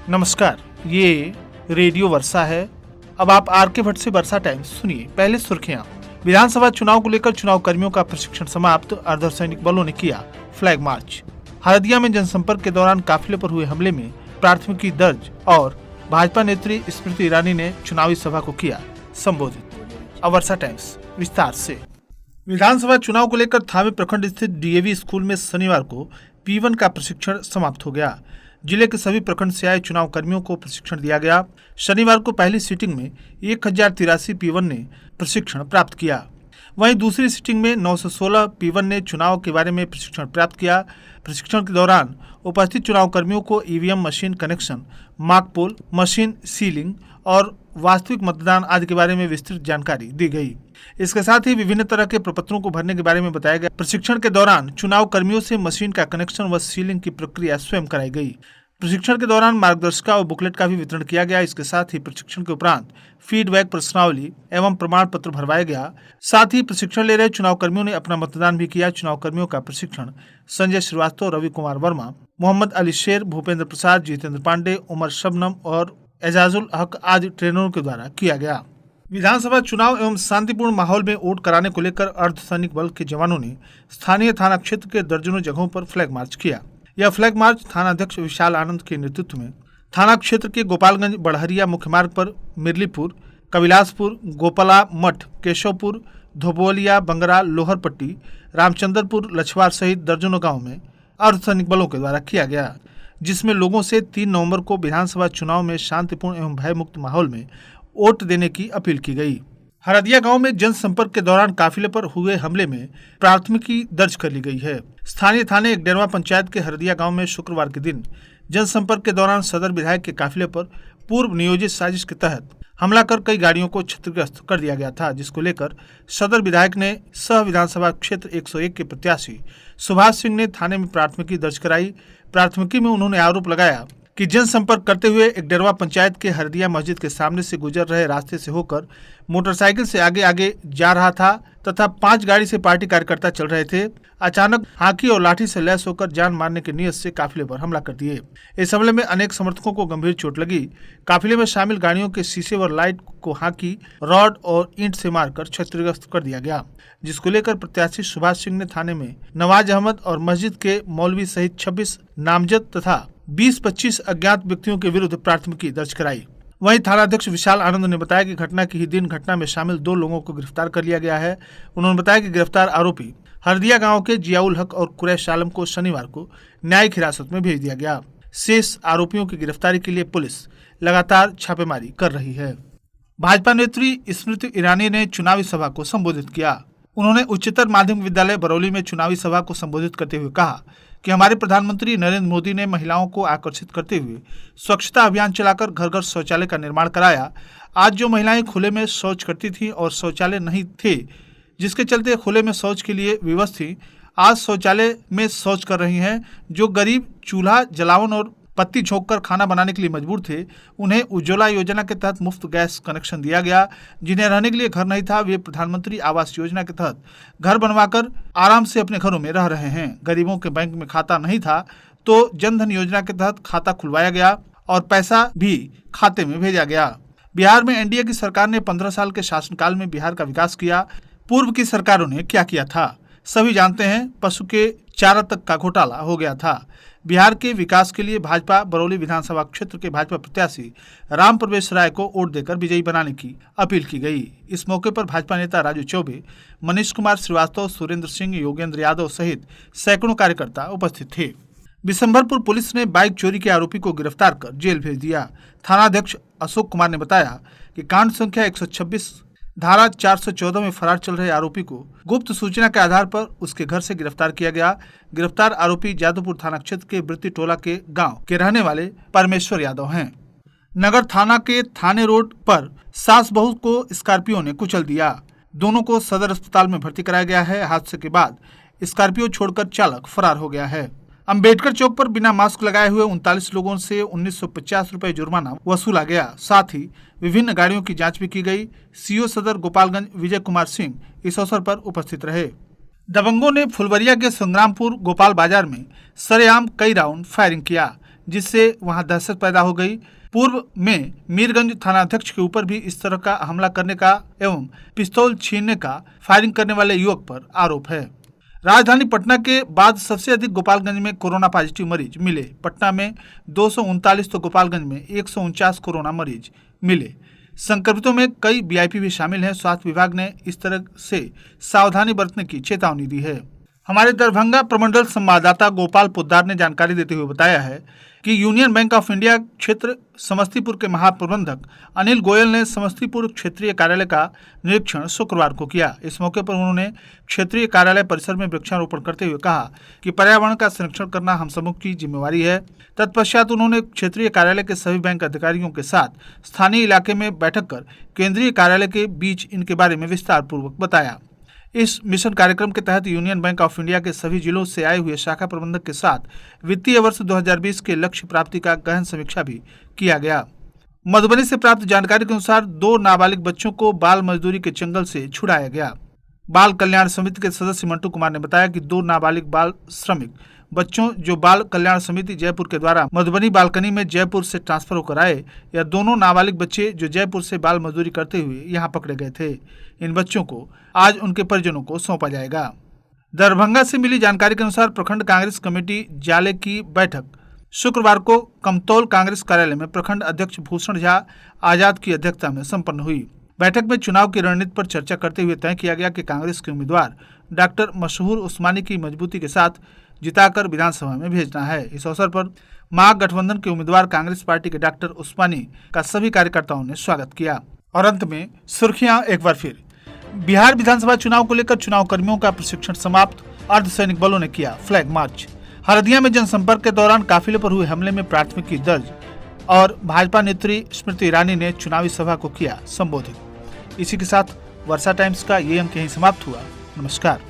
नमस्कार, ये रेडियो वर्षा है। अब आप आर के भट्ट से वर्षा टाइम्स सुनिए। पहले सुर्खियां। विधानसभा चुनाव को लेकर चुनाव कर्मियों का प्रशिक्षण समाप्त, अर्धसैनिक बलों ने किया फ्लैग मार्च। हरदिया में जनसंपर्क के दौरान काफिले पर हुए हमले में प्राथमिकी दर्ज और भाजपा नेत्री स्मृति ईरानी ने चुनावी सभा को किया संबोधित। अब वर्षा टाइम्स विस्तार से। विधानसभा चुनाव को लेकर थावे प्रखंड स्थित डीएवी स्कूल में शनिवार को P1 का प्रशिक्षण समाप्त हो गया। जिले के सभी प्रखंड से आए चुनाव कर्मियों को प्रशिक्षण दिया गया। शनिवार को पहली सीटिंग में 1083 P1 ने प्रशिक्षण प्राप्त किया। वहीं दूसरी सीटिंग में 916 P1 ने चुनाव के बारे में प्रशिक्षण प्राप्त किया। प्रशिक्षण के दौरान उपस्थित चुनाव कर्मियों को EVM machine connection, mark poll machine sealing और वास्तविक मतदान आदि के बारे में विस्तृत जानकारी दी गई। इसके साथ ही विभिन्न तरह के प्रपत्रों को भरने के बारे में बताया गया। प्रशिक्षण के दौरान चुनाव कर्मियों से मशीन का कनेक्शन व सीलिंग की प्रक्रिया स्वयं कराई गई। प्रशिक्षण के दौरान मार्गदर्शिका और बुकलेट का भी वितरण किया गया। इसके साथ ही प्रशिक्षण के उपरांत फीडबैक प्रश्नावली एवं प्रमाण पत्र भरवाया गया। साथ ही प्रशिक्षण ले रहे चुनाव कर्मियों ने अपना मतदान भी किया। चुनाव कर्मियों का प्रशिक्षण संजय श्रीवास्तव, रवि कुमार वर्मा, मोहम्मद अली शेर, भूपेंद्र प्रसाद, जितेंद्र पांडे, उमर शबनम और एजाजुल हक आदि ट्रेनरों के द्वारा किया गया। विधानसभा चुनाव एवं शांतिपूर्ण माहौल में वोट कराने को लेकर अर्धसैनिक बल के जवानों ने स्थानीय थाना क्षेत्र के दर्जनों जगहों पर फ्लैग मार्च किया। यह फ्लैग मार्च थानाध्यक्ष विशाल आनंद के नेतृत्व में थाना क्षेत्र के गोपालगंज बड़हरिया मुख्य मार्ग पर मिर्लीपुर, कविलासपुर, गोपाला मठ, केशवपुर, धोबोलिया, बंगरा, लोहरपट्टी, रामचंद्रपुर, लछवार सहित दर्जनों गाँव में अर्धसैनिक बलों के द्वारा किया गया, जिसमें लोगों से 3 नवंबर को विधानसभा चुनाव में शांतिपूर्ण एवं भयमुक्त माहौल में वोट देने की अपील की गई। हरदिया गांव में जनसंपर्क के दौरान काफिले पर हुए हमले में प्राथमिकी दर्ज कर ली गई है। स्थानीय थाने एकडेरवा पंचायत के हरदिया गांव में शुक्रवार के दिन जनसंपर्क के दौरान सदर विधायक के काफिले पर पूर्व नियोजित साजिश के तहत हमला कर कई गाड़ियों को क्षतिग्रस्त कर दिया गया था, जिसको लेकर सदर विधायक ने सह विधानसभा क्षेत्र 101 के प्रत्याशी सुभाष सिंह ने थाने में प्राथमिकी दर्ज कराई। प्राथमिकी में उन्होंने आरोप लगाया कि जनसंपर्क करते हुए एकडेरवा पंचायत के हरदिया मस्जिद के सामने से गुजर रहे रास्ते से होकर मोटरसाइकिल से आगे जा रहा था तथा 5 गाड़ी से पार्टी कार्यकर्ता चल रहे थे। अचानक हाकी और लाठी से लैस होकर जान मारने की नीयत से काफिले पर हमला कर दिए। इस हमले में अनेक समर्थकों को गंभीर चोट लगी। काफिले में शामिल गाड़ियों के शीशे व लाइट को हाकी, रॉड और ईंट से मारकर क्षतिग्रस्त कर दिया गया, जिसको लेकर प्रत्याशी सुभाष सिंह ने थाने में नवाज अहमद और मस्जिद के मौलवी सहित 26 नामजद तथा 20-25 अज्ञात व्यक्तियों के विरुद्ध प्राथमिकी दर्ज कराई। वहीं थानाध्यक्ष विशाल आनंद ने बताया कि घटना के ही दिन घटना में शामिल 2 लोगों को गिरफ्तार कर लिया गया है। उन्होंने बताया कि गिरफ्तार आरोपी हरदिया गांव के जियाउल हक और कुरैश आलम को शनिवार को न्यायिक हिरासत में भेज दिया गया। शेष आरोपियों की गिरफ्तारी के लिए पुलिस लगातार छापेमारी कर रही है। भाजपा नेत्री स्मृति ईरानी ने चुनावी सभा को संबोधित किया। उन्होंने उच्चतर माध्यमिक विद्यालय बरौली में चुनावी सभा को संबोधित करते हुए कहा कि हमारे प्रधानमंत्री नरेंद्र मोदी ने महिलाओं को आकर्षित करते हुए स्वच्छता अभियान चलाकर घर घर शौचालय का निर्माण कराया। आज जो महिलाएं खुले में शौच करती थीं और शौचालय नहीं थे, जिसके चलते खुले में शौच के लिए विवश थी, आज शौचालय में शौच कर रही हैं। जो गरीब चूल्हा जलावन और पत्ती झोंककर खाना बनाने के लिए मजबूर थे, उन्हें उज्ज्वला योजना के तहत मुफ्त गैस कनेक्शन दिया गया। जिन्हें रहने के लिए घर नहीं था, वे प्रधानमंत्री आवास योजना के तहत घर बनवाकर आराम से अपने घरों में रह रहे हैं। गरीबों के बैंक में खाता नहीं था तो जनधन योजना के तहत खाता खुलवाया गया और पैसा भी खाते में भेजा गया। बिहार में एनडीए की सरकार ने 15 साल के शासनकाल में बिहार का विकास किया। पूर्व की सरकारों ने क्या किया था सभी जानते हैं। पशु के चारा तक का घोटाला हो गया था। बिहार के विकास के लिए भाजपा बरौली विधानसभा क्षेत्र के भाजपा प्रत्याशी राम प्रवेश राय को वोट देकर विजयी बनाने की अपील की गई। इस मौके पर भाजपा नेता राजू चौबे, मनीष कुमार श्रीवास्तव, सुरेंद्र सिंह, योगेंद्र यादव सहित सैकड़ों कार्यकर्ता उपस्थित थे। बिशंभरपुर पुलिस ने बाइक चोरी के आरोपी को गिरफ्तार कर जेल भेज दिया। थानाध्यक्ष अशोक कुमार ने बताया कि कांड संख्या 126 धारा 414 में फरार चल रहे आरोपी को गुप्त सूचना के आधार पर उसके घर से गिरफ्तार किया गया। गिरफ्तार आरोपी जादवपुर थाना क्षेत्र के वृत्ति टोला के गांव के रहने वाले परमेश्वर यादव हैं। नगर थाना के थाने रोड पर सास बहू को स्कॉर्पियो ने कुचल दिया। दोनों को सदर अस्पताल में भर्ती कराया गया है। हादसे के बाद स्कॉर्पियो छोड़कर चालक फरार हो गया है। अंबेडकर चौक पर बिना मास्क लगाए हुए 39 लोगों से 1950 रुपए जुर्माना वसूला गया। साथ ही विभिन्न गाड़ियों की जांच भी की गई। सीओ सदर गोपालगंज विजय कुमार सिंह इस अवसर पर उपस्थित रहे। दबंगों ने फुलवरिया के संग्रामपुर गोपाल बाजार में सरेआम कई राउंड फायरिंग किया। जिससे वहां दहशत पैदा हो गई। पूर्व में मीरगंज थानाध्यक्ष के ऊपर भी इस तरह का हमला करने का एवं पिस्तौल छीनने का फायरिंग करने वाले युवक पर आरोप है। राजधानी पटना के बाद सबसे अधिक गोपालगंज में कोरोना पॉजिटिव मरीज मिले। पटना में 239 तो गोपालगंज में 149 कोरोना मरीज मिले। संक्रमितों में कई वीआईपी भी शामिल हैं। स्वास्थ्य विभाग ने इस तरह से सावधानी बरतने की चेतावनी दी है। हमारे दरभंगा प्रमंडल संवाददाता गोपाल पोद्दार ने जानकारी देते हुए बताया है कि यूनियन बैंक ऑफ इंडिया क्षेत्र समस्तीपुर के महाप्रबंधक अनिल गोयल ने समस्तीपुर क्षेत्रीय कार्यालय का निरीक्षण शुक्रवार को किया। इस मौके पर उन्होंने क्षेत्रीय कार्यालय परिसर में वृक्षारोपण करते हुए कहा कि पर्यावरण का संरक्षण करना हम सबों की जिम्मेवारी है। तत्पश्चात उन्होंने क्षेत्रीय कार्यालय के सभी बैंक अधिकारियों के साथ स्थानीय इलाके में बैठक कर केंद्रीय कार्यालय के बीच इनके बारे में विस्तार पूर्वक बताया। इस मिशन कार्यक्रम के तहत यूनियन बैंक ऑफ इंडिया के सभी जिलों से आए हुए शाखा प्रबंधक के साथ वित्तीय वर्ष 2020 के लक्ष्य प्राप्ति का गहन समीक्षा भी किया गया। मधुबनी से प्राप्त जानकारी के अनुसार 2 नाबालिग बच्चों को बाल मजदूरी के चंगल से छुड़ाया गया। बाल कल्याण समिति के सदस्य मंटू कुमार ने बताया कि 2 नाबालिग बाल श्रमिक बच्चों जो बाल कल्याण समिति जयपुर के द्वारा मधुबनी बालकनी में जयपुर से ट्रांसफर होकर आए, या दोनों नाबालिग बच्चे जो जयपुर से बाल मजदूरी करते हुए यहाँ पकड़े गए थे। इन बच्चों को आज उनके परिजनों को सौंपा जाएगा। दरभंगा से मिली जानकारी के अनुसार प्रखंड कांग्रेस कमेटी जाले की बैठक शुक्रवार को कमतौल कांग्रेस कार्यालय में प्रखंड अध्यक्ष भूषण झा आजाद की अध्यक्षता में संपन्न हुई। बैठक में चुनाव की रणनीति पर चर्चा करते हुए तय किया गया कि कांग्रेस के उम्मीदवार डॉक्टर मशहूर उस्मानी की मजबूती के साथ जिताकर विधानसभा में भेजना है। इस अवसर पर महागठबंधन के उम्मीदवार कांग्रेस पार्टी के डॉक्टर उस्मानी का सभी कार्यकर्ताओं ने स्वागत किया। और अंत में सुर्खियां एक बार फिर। बिहार विधानसभा चुनाव को लेकर चुनाव कर्मियों का प्रशिक्षण समाप्त। अर्धसैनिक बलों ने किया फ्लैग मार्च। हरदिया में जनसंपर्क के दौरान काफिले पर हुए हमले में प्राथमिकी दर्ज। और भाजपा नेत्री स्मृति ईरानी ने चुनावी सभा को किया संबोधित। इसी के साथ वर्षा टाइम्स का ये अंक यहीं समाप्त हुआ। नमस्कार।